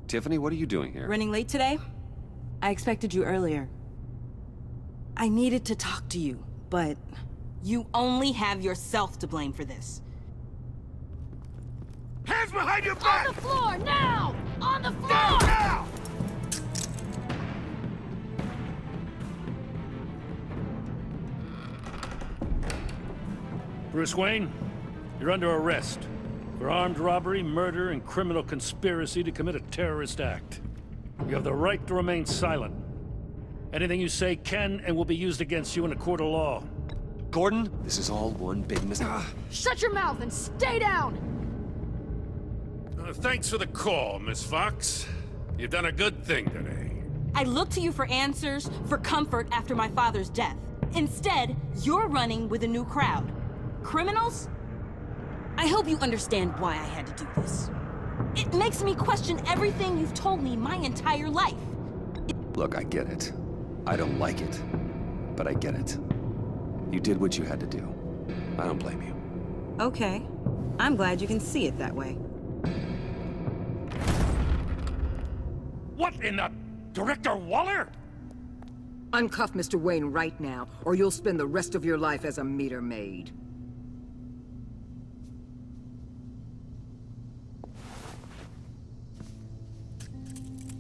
Tiffany, what are you doing here? Running late today? I expected you earlier. I needed to talk to you, but you only have yourself to blame for this. Hands behind your back! On the floor, now! On the floor! Down, now! Bruce Wayne, you're under arrest for armed robbery, murder, and criminal conspiracy to commit a terrorist act. You have the right to remain silent. Anything you say can and will be used against you in a court of law. Gordon, this is all one big mistake. Shut your mouth and stay down! Thanks for the call, Miss Fox. You've done a good thing today. I looked to you for answers, for comfort after my father's death. Instead, you're running with a new crowd. Criminals? I hope you understand why I had to do this. It makes me question everything you've told me my entire life. Look, I get it. I don't like it, but I get it. You did what you had to do. I don't blame you. Okay. I'm glad you can see it that way. What in the... Director Waller? Uncuff Mr. Wayne right now, or you'll spend the rest of your life as a meter maid.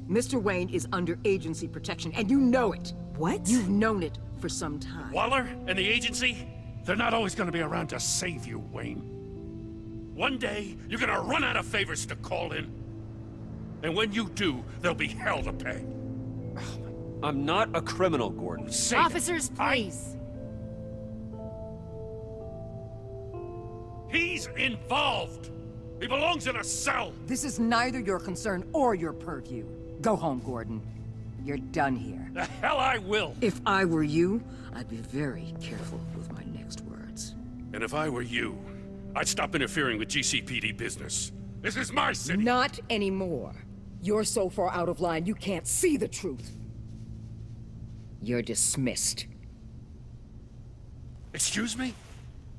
Mr. Wayne is under agency protection, and you know it. What? You've known it for some time. Waller and the agency? They're not always gonna be around to save you, Wayne. One day, you're gonna run out of favors to call in. And when you do, there'll be hell to pay. I'm not a criminal, Gordon. Say Officers, that. please. He's involved! He belongs in a cell! This is neither your concern or your purview. Go home, Gordon. You're done here. The hell I will! If I were you, I'd be very careful with my next words. And if I were you, I'd stop interfering with GCPD business. This is my city! Not anymore. You're so far out of line, you can't see the truth. You're dismissed. Excuse me?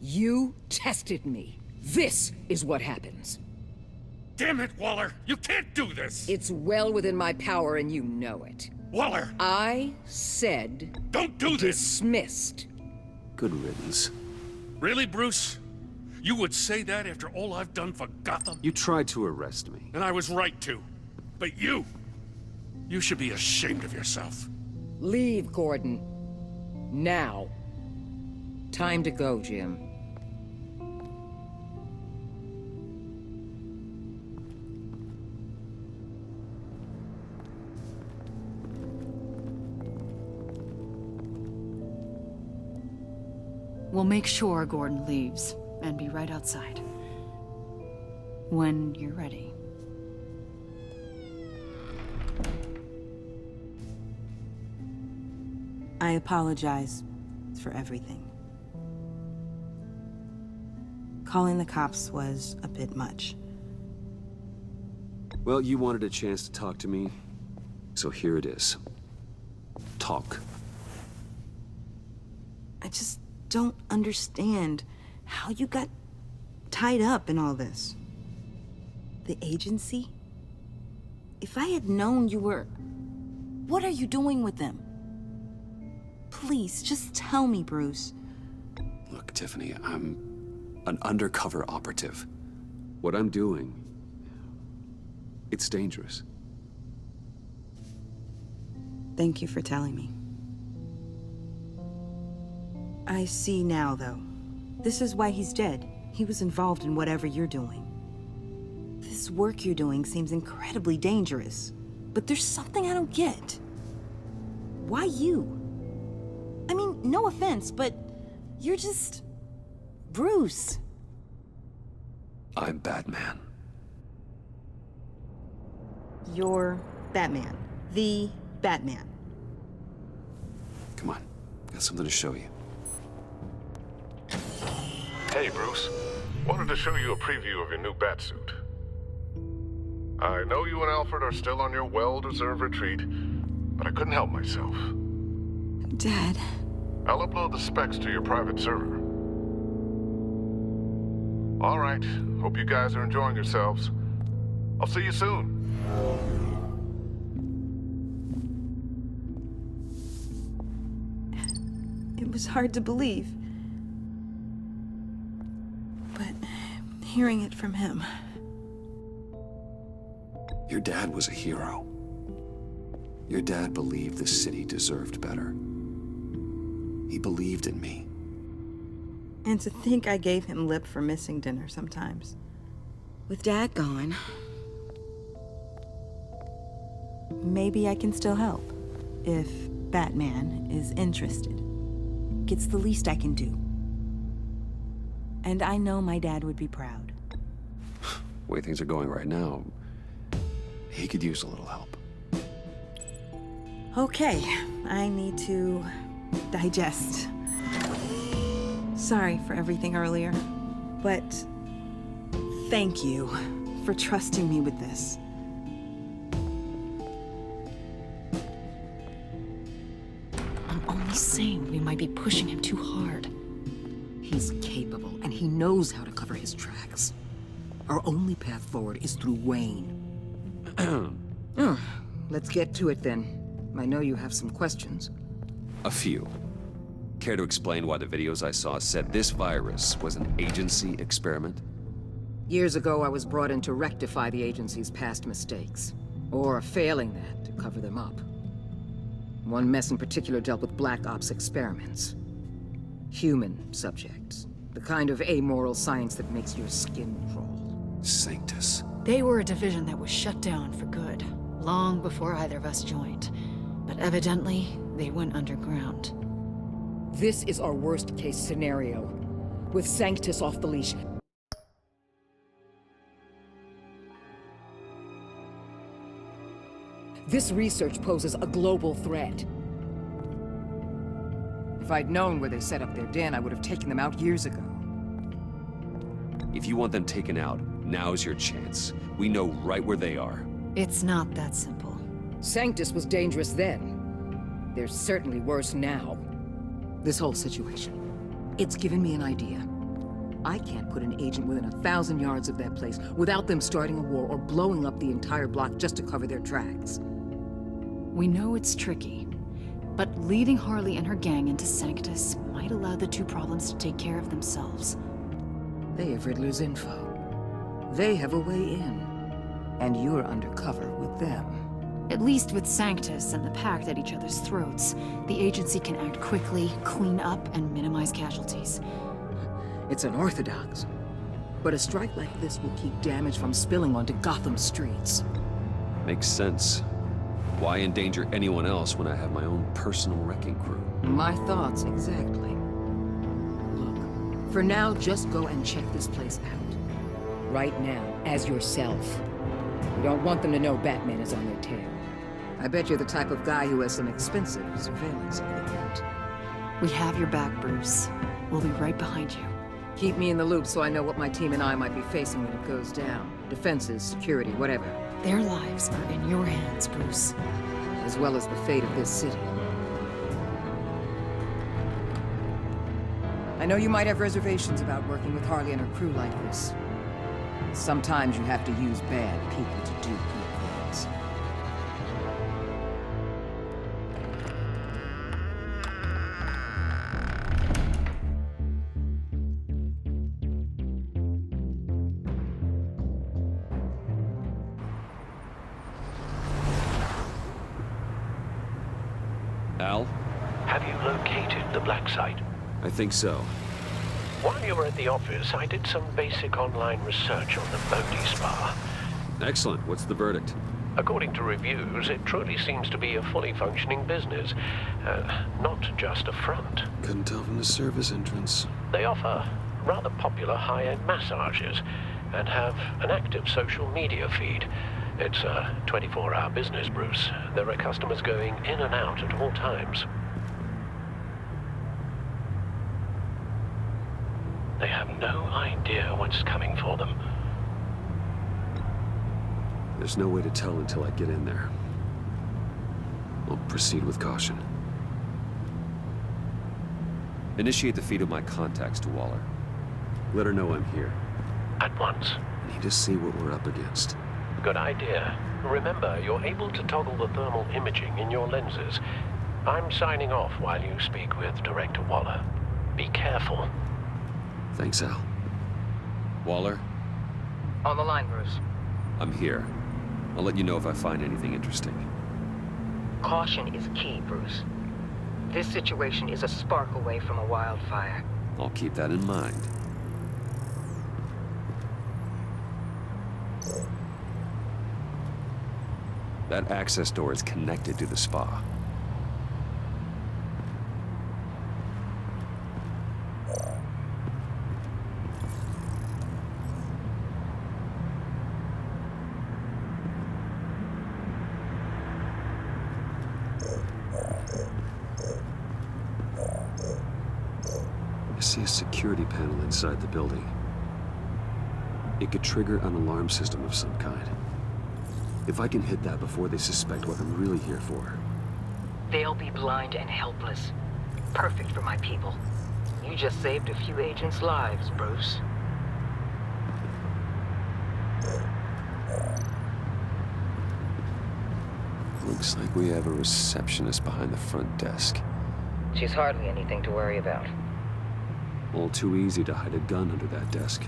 You tested me. This is what happens. Damn it, Waller! You can't do this! It's well within my power and you know it. Waller! I said Don't do this! dismissed. Good riddance. Really, Bruce? You would say that after all I've done for Gotham? You tried to arrest me. And I was right to. But you should be ashamed of yourself. Leave, Gordon. Now. Time to go, Jim. We'll make sure Gordon leaves, and be right outside. When you're ready. I apologize for everything. Calling the cops was a bit much. Well, you wanted a chance to talk to me, so here it is. Talk. I just don't understand how you got tied up in all this. The agency? If I had known you were... What are you doing with them? Please, just tell me, Bruce. Look, Tiffany, I'm an undercover operative. What I'm doing, it's dangerous. Thank you for telling me. I see now, though. This is why he's dead. He was involved in whatever you're doing. This work you're doing seems incredibly dangerous. But there's something I don't get. Why you? I mean, no offense, but you're just... Bruce. I'm Batman. You're Batman. The Batman. Come on, got something to show you. Hey, Bruce. Wanted to show you a preview of your new Batsuit. I know you and Alfred are still on your well-deserved retreat, but I couldn't help myself. Dad. I'll upload the specs to your private server. All right. Hope you guys are enjoying yourselves. I'll see you soon. It was hard to believe. But hearing it from him... Your dad was a hero. Your dad believed the city deserved better. He believed in me. And to think I gave him lip for missing dinner sometimes. With Dad gone... maybe I can still help. If Batman is interested. It's the least I can do. And I know my dad would be proud. The way things are going right now, he could use a little help. Okay, I need to digest. Sorry for everything earlier, but thank you for trusting me with this. I'm only saying we might be pushing him too hard. He's capable, and he knows how to cover his tracks. Our only path forward is through Wayne. Let's get to it then. I know you have some questions. A few. Care to explain why the videos I saw said this virus was an agency experiment? Years ago, I was brought in to rectify the agency's past mistakes. Or failing that, to cover them up. One mess in particular dealt with Black Ops experiments. Human subjects. The kind of amoral science that makes your skin crawl. Sanctus. They were a division that was shut down for good, long before either of us joined. But evidently, they went underground. This is our worst-case scenario. With Sanctus off the leash. This research poses a global threat. If I'd known where they set up their den, I would have taken them out years ago. If you want them taken out, now's your chance. We know right where they are. It's not that simple. Sanctus was dangerous then. They're certainly worse now. This whole situation, it's given me an idea. I can't put an agent within 1,000 yards of that place without them starting a war or blowing up the entire block just to cover their tracks. We know it's tricky, but leading Harley and her gang into Sanctus might allow the two problems to take care of themselves. They have Riddler's info. They have a way in. And you're undercover with them. At least with Sanctus and the Pact at each other's throats, the agency can act quickly, clean up, and minimize casualties. It's unorthodox. But a strike like this will keep damage from spilling onto Gotham streets. Makes sense. Why endanger anyone else when I have my own personal wrecking crew? My thoughts, exactly. Look, for now, just go and check this place out. Right now, as yourself. We don't want them to know Batman is on their tail. I bet you're the type of guy who has some expensive surveillance equipment. We have your back, Bruce. We'll be right behind you. Keep me in the loop so I know what my team and I might be facing when it goes down. Defenses, security, whatever. Their lives are in your hands, Bruce. As well as the fate of this city. I know you might have reservations about working with Harley and her crew like this. Sometimes you have to use bad people to do good things. Al? Have you located the black site? I think so. While you were at the office, I did some basic online research on the Bodhi Spa. Excellent. What's the verdict? According to reviews, it truly seems to be a fully functioning business, not just a front. Couldn't tell from the service entrance. They offer rather popular high-end massages and have an active social media feed. It's a 24-hour business, Bruce. There are customers going in and out at all times. They have no idea what's coming for them. There's no way to tell until I get in there. I'll proceed with caution. Initiate the feed of my contacts to Waller. Let her know I'm here. At once. Need to see what we're up against. Good idea. Remember, you're able to toggle the thermal imaging in your lenses. I'm signing off while you speak with Director Waller. Be careful. Thanks, Al. Waller, On the line, Bruce. I'm here. I'll let you know if I find anything interesting. Caution is key, Bruce. This situation is a spark away from a wildfire. I'll keep that in mind. That access door is connected to the spa. I see a security panel inside the building. It could trigger an alarm system of some kind. If I can hit that before they suspect what I'm really here for. They'll be blind and helpless. Perfect for my people. You just saved a few agents' lives, Bruce. Looks like we have a receptionist behind the front desk. She's hardly anything to worry about. All too easy to hide a gun under that desk.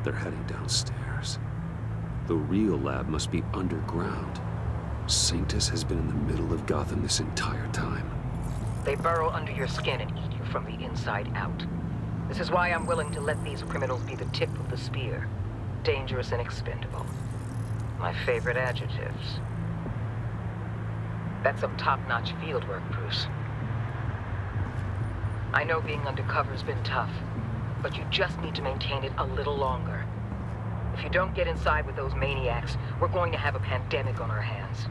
They're heading downstairs. The real lab must be underground. Sanctus has been in the middle of Gotham this entire time. They burrow under your skin and eat you from the inside out. This is why I'm willing to let these criminals be the tip of the spear. Dangerous and expendable. My favorite adjectives. That's some top-notch field work, Bruce. I know being undercover's been tough, but you just need to maintain it a little longer. If you don't get inside with those maniacs, we're going to have a pandemic on our hands.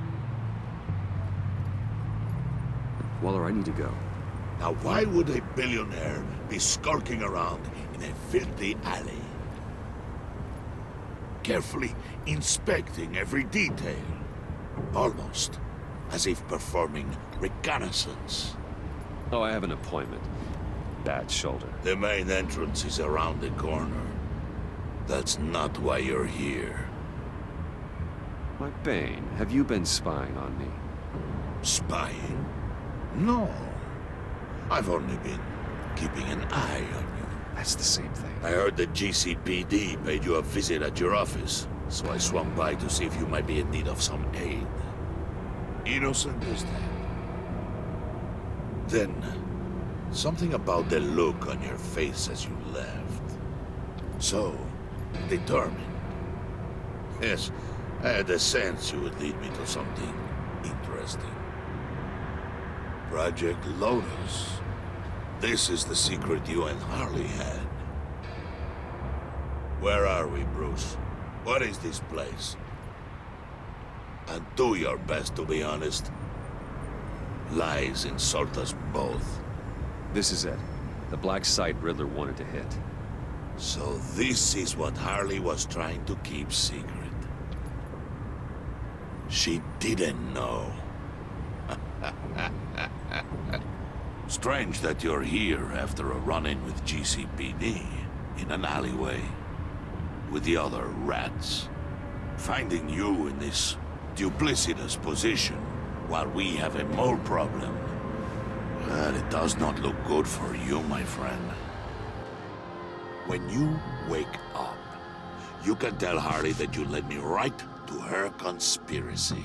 Waller, I need to go. Now why would a billionaire be skulking around in a filthy alley? Carefully inspecting every detail. Almost as if performing reconnaissance. Oh, I have an appointment. Bad shoulder. The main entrance is around the corner. That's not why you're here. My Bane, have you been spying on me? Spying? No. I've only been keeping an eye on you. That's the same thing. I heard the GCPD paid you a visit at your office, so I swung by to see if you might be in need of some aid. Innocent as that. Then, something about the look on your face as you left. So, determined. Yes, I had a sense you would lead me to something interesting. Project Lotus. This is the secret you and Harley had. Where are we, Bruce? What is this place? And do your best to be honest. Lies insult us both. This is it. The black site Riddler wanted to hit. So this is what Harley was trying to keep secret. She didn't know. Strange that you're here after a run-in with GCPD in an alleyway with the other rats. Finding you in this duplicitous position while we have a mole problem. Well, it does not look good for you, my friend. When you wake up, you can tell Harley that you led me right to her conspiracy.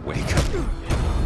Wake up.